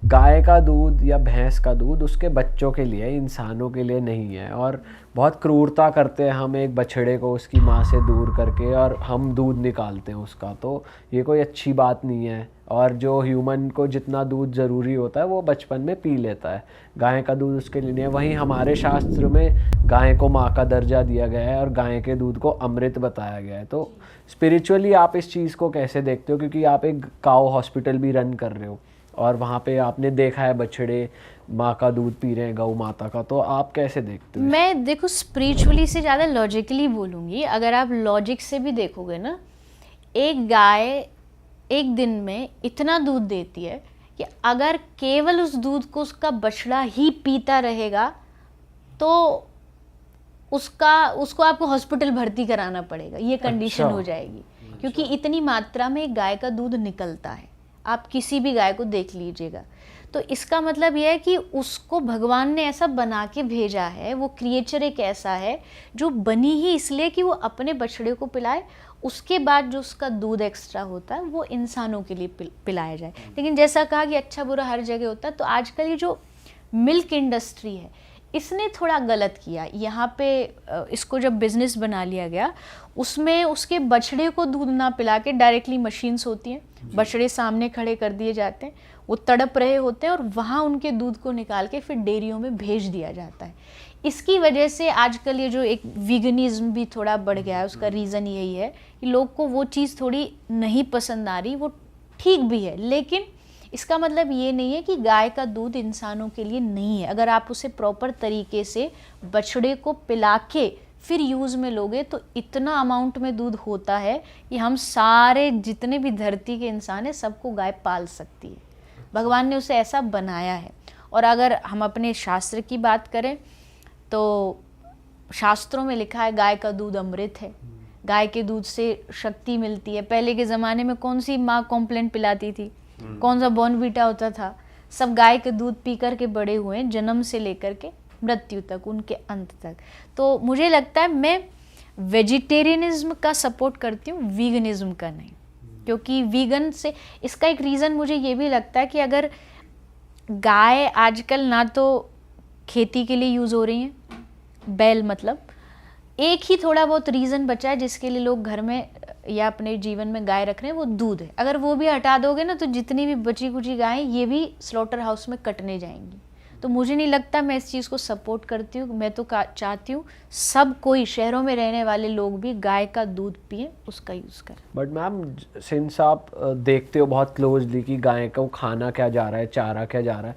गाय का दूध या भैंस का दूध उसके बच्चों के लिए, इंसानों के लिए नहीं है। और बहुत क्रूरता करते हैं हम एक बछड़े को उसकी माँ से दूर करके, और हम दूध निकालते हैं उसका, तो ये कोई अच्छी बात नहीं है। और जो ह्यूमन को जितना दूध ज़रूरी होता है वो बचपन में पी लेता है, गाय का दूध उसके लिए नहीं है। वहीं हमारे शास्त्र में गाय को माँ का दर्जा दिया गया है और गाय के दूध को अमृत बताया गया है। तो स्पिरिचुअली आप इस चीज़ को कैसे देखते हो, क्योंकि आप एक काऊ हॉस्पिटल भी रन कर रहे हो और वहाँ पे आपने देखा है बछड़े माँ का दूध पी रहे हैं, गौ माता का, तो आप कैसे देखते हो? मैं देखो स्पिरिचुअली से ज़्यादा लॉजिकली बोलूँगी। अगर आप लॉजिक से भी देखोगे ना, एक गाय एक दिन में इतना दूध देती है कि अगर केवल उस दूध को उसका बछड़ा ही पीता रहेगा तो उसको आपको हॉस्पिटल भर्ती कराना पड़ेगा, ये कंडीशन हो जाएगी। क्योंकि इतनी मात्रा में एक गाय का दूध निकलता है, आप किसी भी गाय को देख लीजिएगा। तो इसका मतलब यह है कि उसको भगवान ने ऐसा बना के भेजा है, वो क्रिएचर एक ऐसा है जो बनी ही इसलिए कि वो अपने बछड़े को पिलाए, उसके बाद जो उसका दूध एक्स्ट्रा होता है वो इंसानों के लिए पिलाया जाए। लेकिन जैसा कहा कि अच्छा बुरा हर जगह होता है, तो आजकल ये जो मिल्क इंडस्ट्री है इसने थोड़ा गलत किया। यहाँ पे इसको जब बिजनेस बना लिया गया, उसमें उसके बछड़े को दूध ना पिला के डायरेक्टली मशीन्स होती हैं, बछड़े सामने खड़े कर दिए जाते हैं, वो तड़प रहे होते हैं और वहाँ उनके दूध को निकाल के फिर डेयरियों में भेज दिया जाता है। इसकी वजह से आजकल ये जो एक वीगनिज्म भी थोड़ा बढ़ गया है, उसका रीज़न यही है कि लोग को वो चीज़ थोड़ी नहीं पसंद आ रही। वो ठीक भी है, लेकिन इसका मतलब ये नहीं है कि गाय का दूध इंसानों के लिए नहीं है। अगर आप उसे प्रॉपर तरीके से बछड़े को पिला के फिर यूज़ में लोगे तो इतना अमाउंट में दूध होता है कि हम सारे जितने भी धरती के इंसान हैं सबको गाय पाल सकती है। भगवान ने उसे ऐसा बनाया है। और अगर हम अपने शास्त्र की बात करें तो शास्त्रों में लिखा है गाय का दूध अमृत है, गाय के दूध से शक्ति मिलती है। पहले के ज़माने में कौन सी माँ कॉम्प्लेन पिलाती थी, कौन सा बॉर्नवीटा होता था, सब गाय के दूध पी कर के बड़े हुए हैं, जन्म से लेकर के मृत्यु तक, उनके अंत तक। तो मुझे लगता है मैं वेजिटेरियनिज्म का सपोर्ट करती हूँ, वीगनिज्म का नहीं। क्योंकि वीगन से इसका एक रीज़न मुझे ये भी लगता है कि अगर गाय आजकल ना तो खेती के लिए यूज़ हो रही हैं, बैल मतलब, एक ही थोड़ा बहुत रीज़न बचा है जिसके लिए लोग घर में या अपने जीवन में गाय रख रहे हैं, वो दूध है। अगर वो भी हटा दोगे ना तो जितनी भी बची कुची गायें ये भी स्लॉटर हाउस में कटने जाएंगी। तो मुझे नहीं लगता, मैं इस चीज़ को सपोर्ट करती हूँ। मैं तो चाहती हूँ सब कोई, शहरों में रहने वाले लोग भी गाय का दूध पिए, उसका यूज़ करें। बट मैम, सिंस आप देखते हो बहुत क्लोजली कि गाय को खाना क्या जा रहा है, चारा क्या जा रहा है,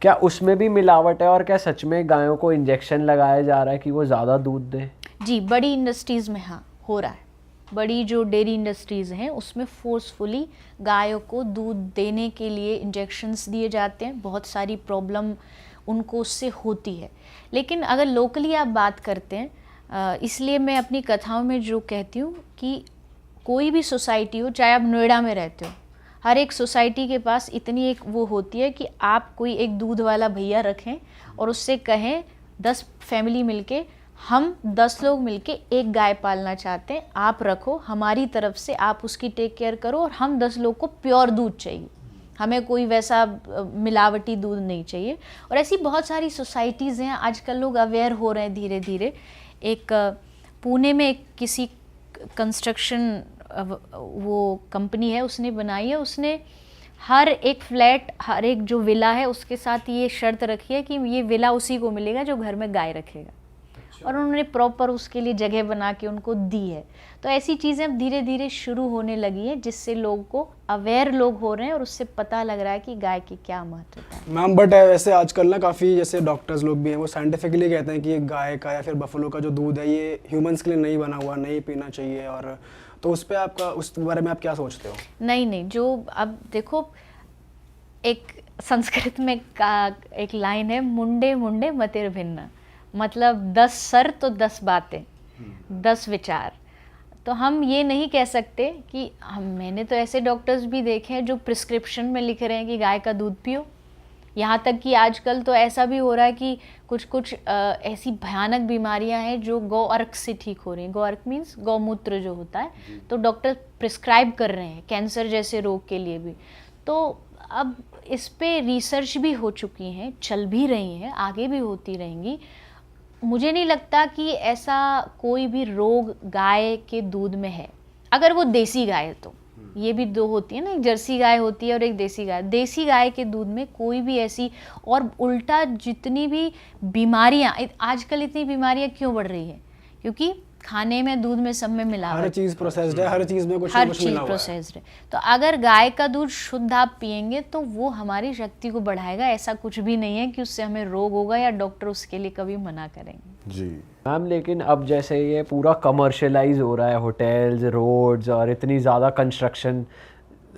क्या उसमें भी मिलावट है? और क्या सच में गायों को इंजेक्शन लगाया जा रहा है कि वो ज़्यादा दूध दें? जी, बड़ी इंडस्ट्रीज़ में हाँ हो रहा है। बड़ी जो डेयरी इंडस्ट्रीज़ हैं उसमें फोर्सफुली गायों को दूध देने के लिए इंजेक्शन्स दिए जाते हैं। बहुत सारी प्रॉब्लम उनको उससे होती है। लेकिन अगर लोकली आप बात करते हैं, इसलिए मैं अपनी कथाओं में जो कहती हूँ कि कोई भी सोसाइटी हो, चाहे आप नोएडा में रहते हो, हर एक सोसाइटी के पास इतनी एक वो होती है कि आप कोई एक दूध वाला भैया रखें और उससे कहें 10 फैमिली मिलके, हम 10 लोग मिलके एक गाय पालना चाहते हैं, आप रखो, हमारी तरफ से आप उसकी टेक केयर करो, और हम 10 लोग को प्योर दूध चाहिए, हमें कोई वैसा मिलावटी दूध नहीं चाहिए। और ऐसी बहुत सारी सोसाइटीज़ हैं, आजकल लोग अवेयर हो रहे हैं धीरे धीरे। एक पुणे में एक किसी कंस्ट्रक्शन वो कंपनी है, उसने बनाई है, उसने हर एक फ्लैट, हर एक जो विला है उसके साथ ये शर्त रखी है कि ये विला उसी को मिलेगा जो घर में गाय रखेगा। और उन्होंने प्रॉपर उसके लिए जगह बना के उनको दी है। तो ऐसी चीज़ें अब धीरे धीरे शुरू होने लगी हैं जिससे लोगों को अवेयर लोग हो रहे हैं और उससे पता लग रहा है कि गाय की क्या महत्वता है। मैम, बट वैसे आजकल ना काफ़ी जैसे डॉक्टर्स लोग भी हैं, वो साइंटिफिकली कहते हैं कि गाय का या फिर बफलो का जो दूध है ये ह्यूमंस के लिए नहीं बना हुआ, नहीं पीना चाहिए। और तो उस पर आपका, उस बारे में आप क्या सोचते हो? नहीं, जो अब देखो, एक संस्कृत में एक लाइन है, मुंडे मुंडे मतिर भिन्ना, मतलब 10 सर तो 10 बातें, 10 विचार। तो हम ये नहीं कह सकते कि मैंने तो ऐसे डॉक्टर्स भी देखे हैं जो प्रिस्क्रिप्शन में लिख रहे हैं कि गाय का दूध पियो। यहाँ तक कि आजकल तो ऐसा भी हो रहा है कि कुछ ऐसी भयानक बीमारियां हैं जो गौ अर्क से ठीक हो रही हैं। गौ अर्क मीन्स गौमूत्र जो होता है, तो डॉक्टर प्रिस्क्राइब कर रहे हैं कैंसर जैसे रोग के लिए भी। तो अब इस पे रिसर्च भी हो चुकी हैं, चल भी रही हैं, आगे भी होती रहेंगी। मुझे नहीं लगता कि ऐसा कोई भी रोग गाय के दूध में है, अगर वो देसी गाय है तो। ये भी दो होती है ना, एक जर्सी गाय होती है और एक देसी गाय। देसी गाय के दूध में कोई भी ऐसी, और उल्टा जितनी भी बीमारियां, आजकल इतनी बीमारियां क्यों बढ़ रही है, क्योंकि खाने में, दूध में, सब में मिलावट, हर चीज़ प्रोसेस्ड है, हर चीज़ में कुछ ना हर कुछ चीज मिला हुआ है। प्रोसेस्ड है। तो अगर गाय का दूध शुद्ध आप पियेंगे तो वो हमारी शक्ति को बढ़ाएगा। ऐसा कुछ भी नहीं है कि उससे हमें रोग होगा या डॉक्टर उसके लिए कभी मना करेंगे। जी मैम, लेकिन अब जैसे ये पूरा कमर्शलाइज हो रहा है, होटल्स, रोड्स और इतनी ज़्यादा कंस्ट्रक्शन।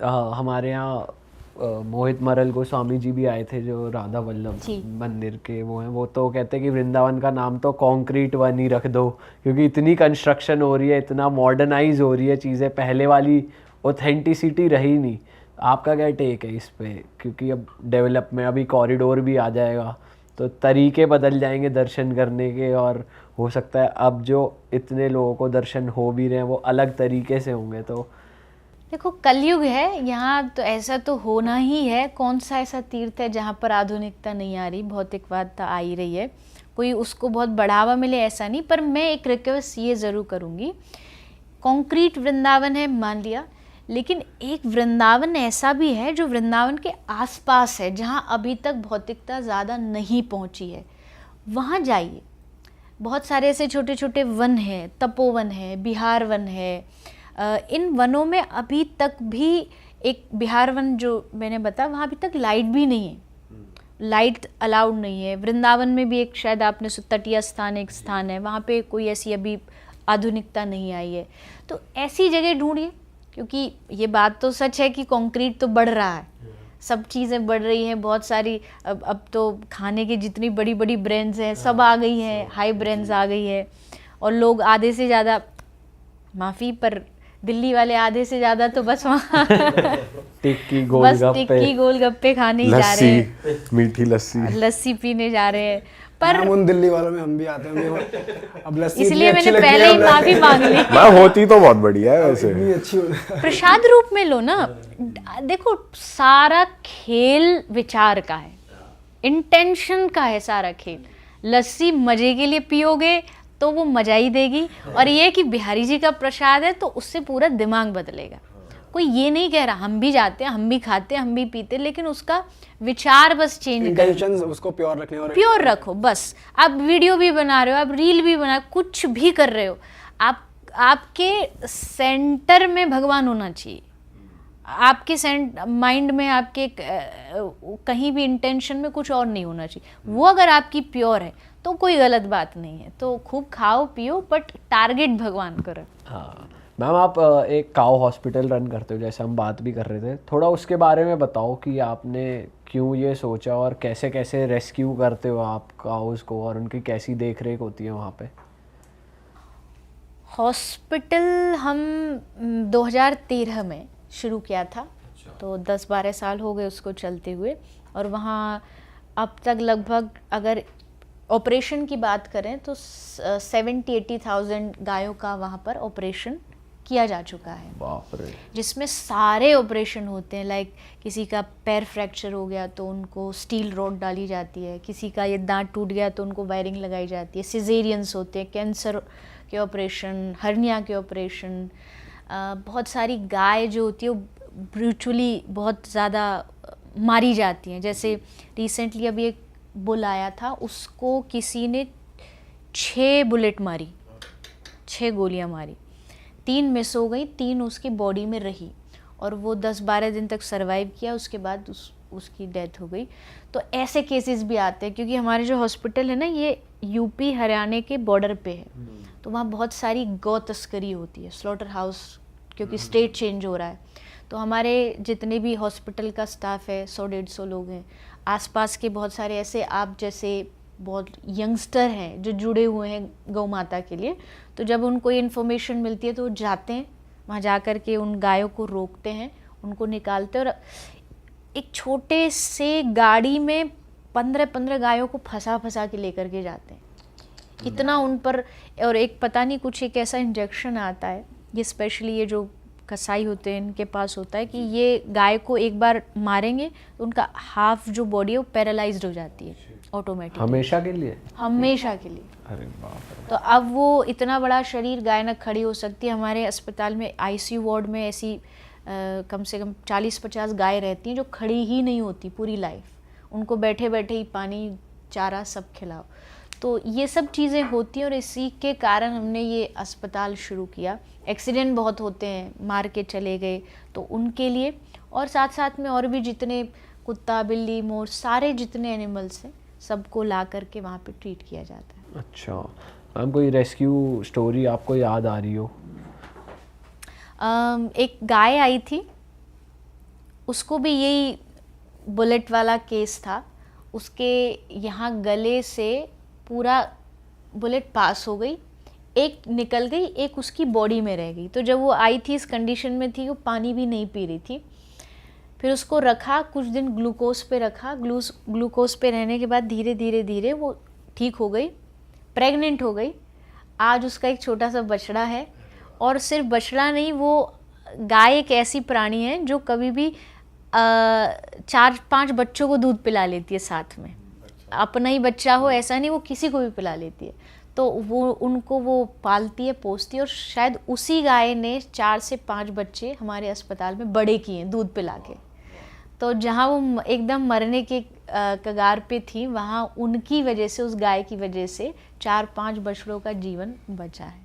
हमारे यहाँ मोहित मरल गोस्वामी जी भी आए थे, जो राधा वल्लभ जी। मंदिर के वो हैं। वो तो कहते हैं कि वृंदावन का नाम तो कंक्रीट वन ही रख दो, क्योंकि इतनी कंस्ट्रक्शन हो रही है, इतना मॉडर्नाइज हो रही है चीज़ें, पहले वाली ऑथेंटिसिटी रही नहीं। आपका क्या टेक है इस पे? क्योंकि अब डेवलप में अभी कॉरिडोर भी आ जाएगा, तो तरीके बदल जाएंगे दर्शन करने के, और हो सकता है अब जो इतने लोगों को दर्शन हो भी रहे हैं वो अलग तरीके से होंगे। तो देखो, कलयुग है यहाँ, तो ऐसा तो होना ही है। कौन सा ऐसा तीर्थ है जहाँ पर आधुनिकता नहीं आ रही, भौतिकवादता आ ही रही है। कोई उसको बहुत बढ़ावा मिले ऐसा नहीं, पर मैं एक रिक्वेस्ट ये ज़रूर करूँगी। कॉन्क्रीट वृंदावन है मान लिया, लेकिन एक वृंदावन ऐसा भी है जो वृंदावन के आसपास है, जहाँ अभी तक भौतिकता ज़्यादा नहीं पहुँची है। वहाँ जाइए, बहुत सारे ऐसे छोटे छोटे वन हैं, तपोवन है, बिहार वन है। इन वनों में अभी तक भी, एक बिहार वन जो मैंने बताया, वहाँ अभी तक लाइट भी नहीं है, लाइट अलाउड नहीं है। वृंदावन में भी एक, शायद आपने तटीय स्थान एक स्थान है, वहाँ पे कोई ऐसी अभी आधुनिकता नहीं आई है। तो ऐसी जगह ढूंढिए, क्योंकि ये बात तो सच है कि कंक्रीट तो बढ़ रहा है, सब चीज़ें बढ़ रही हैं, बहुत सारी। अब तो खाने की जितनी बड़ी बड़ी ब्रांड्स हैं सब आ गई हैं, हाई ब्रांड्स आ गई है, और लोग आधे से ज़्यादा, माफ़ी पर दिल्ली वाले आधे से ज़्यादा तो बस वहाँ टिक्की बस गोलगप्पे, टिक्की गोलगप्पे खाने ही जा रहे हैं, लस्सी, मीठी लस्सी। लस्सी पीने जा रहे हैं। पर हम उन दिल्ली वालों में हम भी आते हैं। अब लस्सी इसलिए इतनी अच्छी मैंने लगती पहले है, ही माफ़ी मांग ली। मैं होती तो बहुत बढ़िया है वैसे। इतनी अच्छी हो- प्रसाद रूप में लो ना। देखो, सारा खेल विचार का है, इंटेंशन का है सारा खेल। लस्सी मजे के लिए पियोगे तो वो मजा ही देगी, और ये कि बिहारी जी का प्रसाद है तो उससे पूरा दिमाग बदलेगा। कोई ये नहीं कह रहा, हम भी जाते हैं, हम भी खाते हैं, हम भी पीते हैं, लेकिन उसका विचार बस चेंज करो, इंटेंशंस उसको प्योर रखने और प्योर रखो बस। आप वीडियो भी बना रहे हो, आप रील भी बना, कुछ भी कर रहे हो, आपके सेंटर में भगवान होना चाहिए। आपके माइंड में, आपके कहीं भी इंटेंशन में कुछ और नहीं होना चाहिए। वो अगर आपकी प्योर है तो कोई गलत बात नहीं है। तो खूब खाओ पियो, बट टारगेट भगवान करो। हाँ मैम, आप एक काऊ हॉस्पिटल रन करते हो, जैसे हम बात भी कर रहे थे, थोड़ा उसके बारे में बताओ कि आपने क्यों ये सोचा और कैसे कैसे रेस्क्यू करते हो आप काउस को, और उनकी कैसी देख रेख होती है वहाँ पे? हॉस्पिटल हम 2013 में शुरू किया था, तो 10-12 साल हो गए उसको चलते हुए। और वहाँ अब तक लगभग, अगर ऑपरेशन की बात करें तो 70-80,000 गायों का वहाँ पर ऑपरेशन किया जा चुका है, बाप रे। जिसमें सारे ऑपरेशन होते हैं। लाइक किसी का पैर फ्रैक्चर हो गया तो उनको स्टील रॉड डाली जाती है, किसी का ये दांत टूट गया तो उनको वायरिंग लगाई जाती है, सिजेरियंस होते हैं, कैंसर के ऑपरेशन, हर्निया के ऑपरेशन। बहुत सारी गाय जो होती है वो ब्रूचुअली बहुत ज़्यादा मारी जाती हैं। जैसे रिसेंटली अभी एक बुल आया था, उसको किसी ने 6 बुलेट मारी, 6 गोलियां मारी, 3 मिस हो गई, 3 उसकी बॉडी में रही, और वो 10-12 दिन तक सरवाइव किया, उसके बाद उसकी डेथ हो गई। तो ऐसे केसेस भी आते हैं, क्योंकि हमारे जो हॉस्पिटल है ना, ये यूपी हरियाणा के बॉर्डर पे है, तो वहाँ बहुत सारी गौ तस्करी होती है, स्लॉटर हाउस, क्योंकि स्टेट चेंज हो रहा है। तो हमारे जितने भी हॉस्पिटल का स्टाफ है, 100-150 लोग हैं। आसपास के बहुत सारे ऐसे आप जैसे बहुत यंगस्टर हैं जो जुड़े हुए हैं गौ माता के लिए, तो जब उनको ये इन्फॉर्मेशन मिलती है तो वो जाते हैं, वहाँ जा कर के उन गायों को रोकते हैं, उनको निकालते हैं, और एक छोटे से गाड़ी में 15-15 गायों को फंसा के लेकर के जाते हैं। इतना उन पर, और एक पता नहीं कुछ एक ऐसा इंजेक्शन आता है, ये स्पेशली ये जो कसाई होते हैं इनके पास होता है कि ये गाय को एक बार मारेंगे तो उनका हाफ जो बॉडी है वो पैरालाइज्ड हो जाती है ऑटोमेटिक, हमेशा के लिए? हमेशा के लिए। अरे बाप रे। तो अब वो इतना बड़ा शरीर गाय न खड़ी हो सकती है। हमारे अस्पताल में आईसीयू वार्ड में ऐसी कम से कम 40-50 गाय रहती हैं जो खड़ी ही नहीं होती पूरी लाइफ। उनको बैठे बैठे ही पानी चारा सब खिलाओ। तो ये सब चीज़ें होती हैं और इसी के कारण हमने ये अस्पताल शुरू किया। एक्सीडेंट बहुत होते हैं, मार के चले गए तो उनके लिए, और साथ साथ में और भी जितने कुत्ता बिल्ली मोर सारे जितने एनिमल्स हैं सबको ला करके वहाँ पे ट्रीट किया जाता है। अच्छा मैम, कोई रेस्क्यू स्टोरी आपको याद आ रही हो? एक गाय आई थी, उसको भी यही बुलेट वाला केस था। उसके यहाँ गले से पूरा बुलेट पास हो गई, एक निकल गई, एक उसकी बॉडी में रह गई। तो जब वो आई थी इस कंडीशन में थी, वो पानी भी नहीं पी रही थी। फिर उसको रखा कुछ दिन, ग्लूकोज पे रखा। ग्लूकोज पे रहने के बाद धीरे धीरे धीरे वो ठीक हो गई, प्रेग्नेंट हो गई। आज उसका एक छोटा सा बछड़ा है, और सिर्फ बछड़ा नहीं, वो गाय एक ऐसी प्राणी है जो कभी भी 4-5 बच्चों को दूध पिला लेती है साथ में। अपना ही बच्चा हो ऐसा नहीं, वो किसी को भी पिला लेती है। तो वो उनको वो पालती है, पोसती है, और शायद उसी गाय ने 4 से 5 बच्चे हमारे अस्पताल में बड़े किए हैं दूध पिला के। तो जहाँ वो एकदम मरने के कगार पे थी, वहाँ उनकी वजह से, उस गाय की वजह से 4-5 बछड़ों का जीवन बचा है।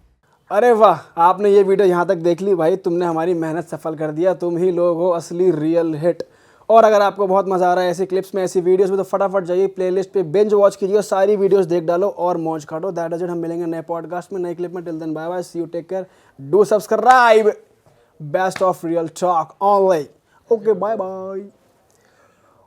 अरे वाह, आपने ये वीडियो यहाँ तक देख ली भाई, तुमने हमारी मेहनत सफल कर दिया। तुम ही लोग हो असली रियल हिट। और अगर आपको बहुत मज़ा आ रहा है ऐसी क्लिप्स में, ऐसी वीडियोस में, तो फटाफट जाइए प्लेलिस्ट पे बिंज वॉच कीजिए और सारी वीडियोस देख डालो और मौज काटो। That is it. हम मिलेंगे नए पॉडकास्ट में, नई क्लिप में। Till then bye bye, see you, take care, do subscribe. Best of real talk online. Okay, bye bye.